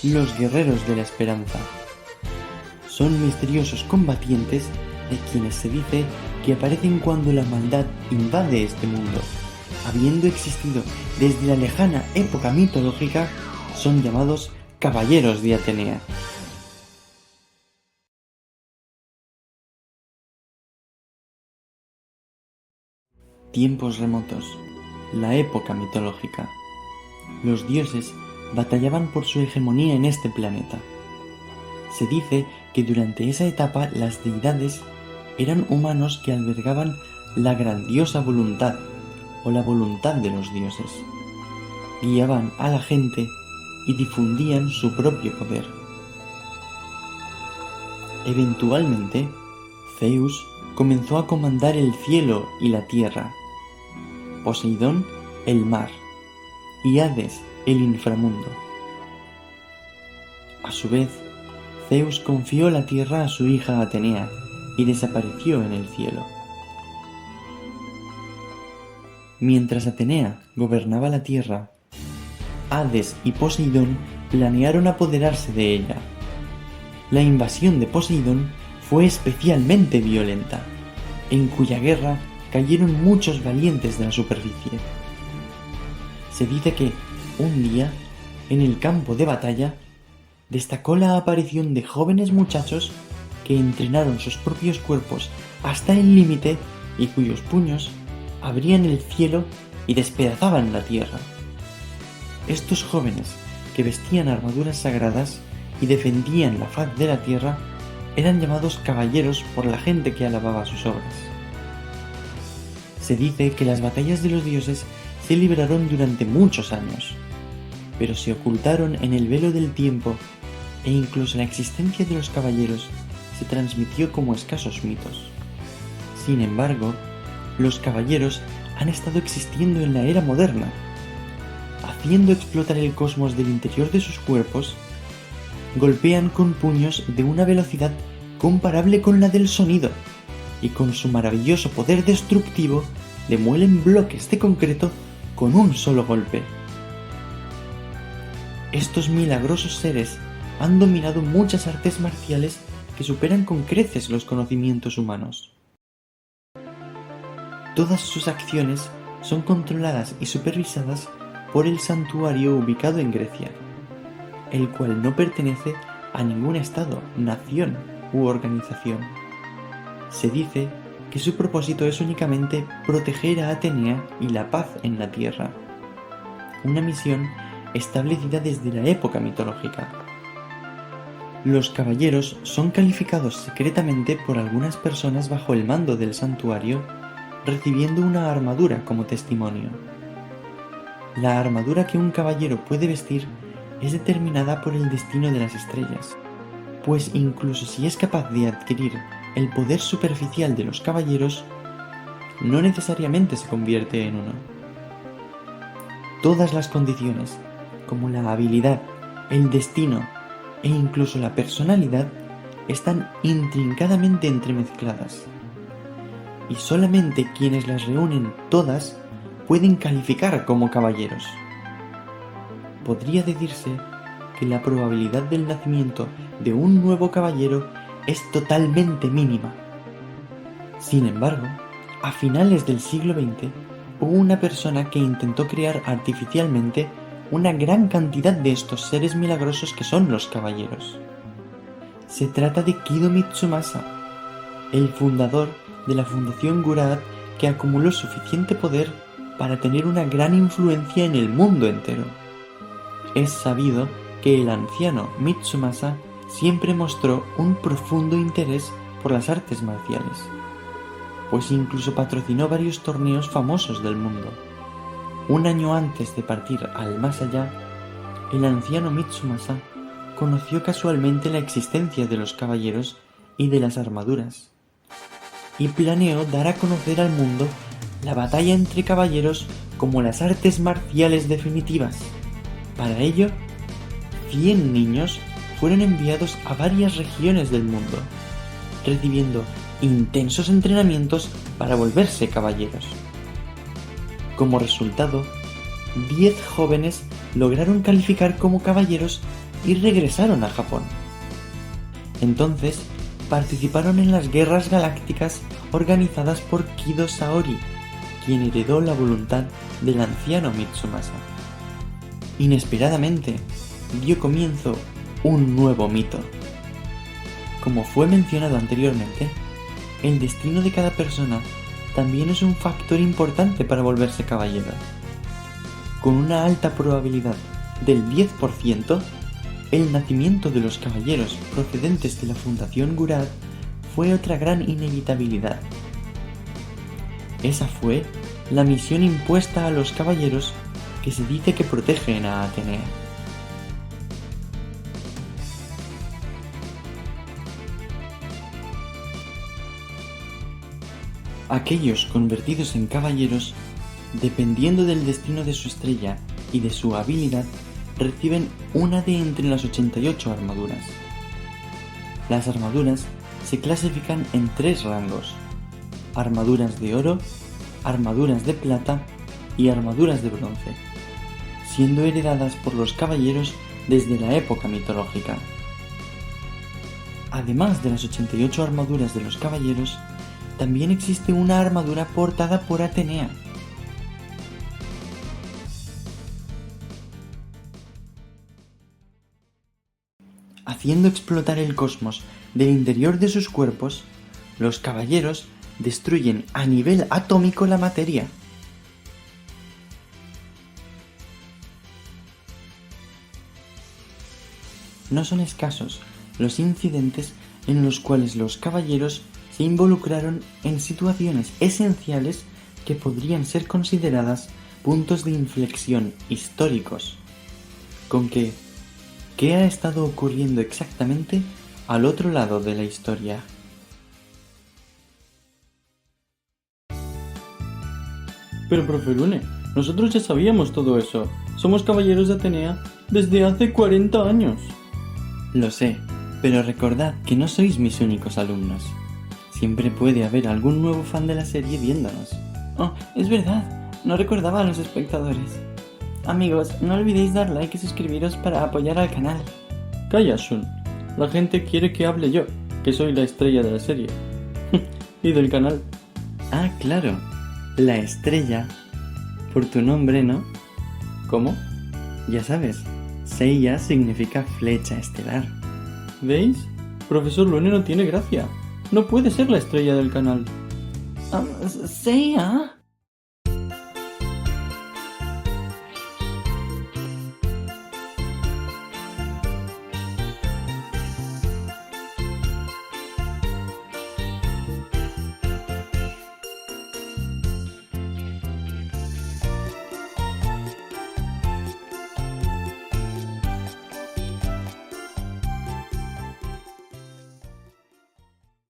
los guerreros de la esperanza. Son misteriosos combatientes de quienes se dice que aparecen cuando la maldad invade este mundo. Habiendo existido desde la lejana época mitológica, son llamados Caballeros de Atenea. Tiempos remotos, la época mitológica. Los dioses batallaban por su hegemonía en este planeta. Se dice que durante esa etapa las deidades eran humanos que albergaban la grandiosa voluntad o la voluntad de los dioses. Guiaban a la gente y difundían su propio poder. Eventualmente, Zeus comenzó a comandar el cielo y la tierra, Poseidón el mar y Hades el inframundo. A su vez, Zeus confió la tierra a su hija Atenea y desapareció en el cielo. Mientras Atenea gobernaba la tierra, Hades y Poseidón planearon apoderarse de ella. La invasión de Poseidón fue especialmente violenta, en cuya guerra cayeron muchos valientes de la superficie. Se dice que, un día, en el campo de batalla, destacó la aparición de jóvenes muchachos que entrenaron sus propios cuerpos hasta el límite y cuyos puños abrían el cielo y despedazaban la tierra. Estos jóvenes, que vestían armaduras sagradas y defendían la faz de la tierra, eran llamados caballeros por la gente que alababa sus obras. Se dice que las batallas de los dioses se libraron durante muchos años, pero se ocultaron en el velo del tiempo e incluso la existencia de los caballeros se transmitió como escasos mitos. Sin embargo, los caballeros han estado existiendo en la era moderna, haciendo explotar el cosmos del interior de sus cuerpos. Golpean con puños de una velocidad comparable con la del sonido y con su maravilloso poder destructivo demuelen bloques de concreto con un solo golpe. Estos milagrosos seres han dominado muchas artes marciales que superan con creces los conocimientos humanos. Todas sus acciones son controladas y supervisadas por el santuario ubicado en Grecia, el cual no pertenece a ningún estado, nación u organización. Se dice que su propósito es únicamente proteger a Atenea y la paz en la tierra, una misión establecida desde la época mitológica. Los caballeros son calificados secretamente por algunas personas bajo el mando del santuario, recibiendo una armadura como testimonio. La armadura que un caballero puede vestir es determinada por el destino de las estrellas, pues incluso si es capaz de adquirir el poder superficial de los caballeros, no necesariamente se convierte en uno. Todas las condiciones, como la habilidad, el destino e incluso la personalidad, están intrincadamente entremezcladas, y solamente quienes las reúnen todas pueden calificar como caballeros. Podría decirse que la probabilidad del nacimiento de un nuevo caballero es totalmente mínima. Sin embargo, a finales del siglo XX hubo una persona que intentó crear artificialmente una gran cantidad de estos seres milagrosos que son los caballeros. Se trata de Kido Mitsumasa, el fundador de la Fundación Guraad, que acumuló suficiente poder para tener una gran influencia en el mundo entero. Es sabido que el anciano Mitsumasa siempre mostró un profundo interés por las artes marciales, pues incluso patrocinó varios torneos famosos del mundo. Un año antes de partir al más allá, el anciano Mitsumasa conoció casualmente la existencia de los caballeros y de las armaduras, y planeó dar a conocer al mundo la batalla entre caballeros como las artes marciales definitivas. Para ello, 100 niños fueron enviados a varias regiones del mundo, recibiendo intensos entrenamientos para volverse caballeros. Como resultado, 10 jóvenes lograron calificar como caballeros y regresaron a Japón. Entonces, participaron en las guerras galácticas organizadas por Kido Saori, quien heredó la voluntad del anciano Mitsumasa. Inesperadamente, dio comienzo un nuevo mito. Como fue mencionado anteriormente, el destino de cada persona también es un factor importante para volverse caballero. Con una alta probabilidad del 10%, el nacimiento de los caballeros procedentes de la Fundación Gurad fue otra gran inevitabilidad. Esa fue la misión impuesta a los caballeros que se dice que protegen a Atenea. Aquellos convertidos en caballeros, dependiendo del destino de su estrella y de su habilidad, reciben una de entre las 88 armaduras. Las armaduras se clasifican en 3 rangos: armaduras de oro, armaduras de plata y armaduras de bronce, siendo heredadas por los caballeros desde la época mitológica. Además de las 88 armaduras de los caballeros, también existe una armadura portada por Atenea. Haciendo explotar el cosmos del interior de sus cuerpos, los caballeros destruyen a nivel atómico la materia. No son escasos los incidentes en los cuales los caballeros se involucraron en situaciones esenciales que podrían ser consideradas puntos de inflexión históricos. Con que, ¿qué ha estado ocurriendo exactamente al otro lado de la historia? Pero profe Lune, nosotros ya sabíamos todo eso. Somos caballeros de Atenea desde hace 40 años. Lo sé, pero recordad que no sois mis únicos alumnos. Siempre puede haber algún nuevo fan de la serie viéndonos. Oh, es verdad, no recordaba a los espectadores. Amigos, no olvidéis dar like y suscribiros para apoyar al canal. Calla, Shun. La gente quiere que hable yo, que soy la estrella de la serie. Y del canal. Ah, claro. La estrella. Por tu nombre, ¿no? ¿Cómo? Ya sabes, Seiya significa flecha estelar. ¿Veis? Profesor Lune no tiene gracia. No puede ser la estrella del canal. ¿Seiya?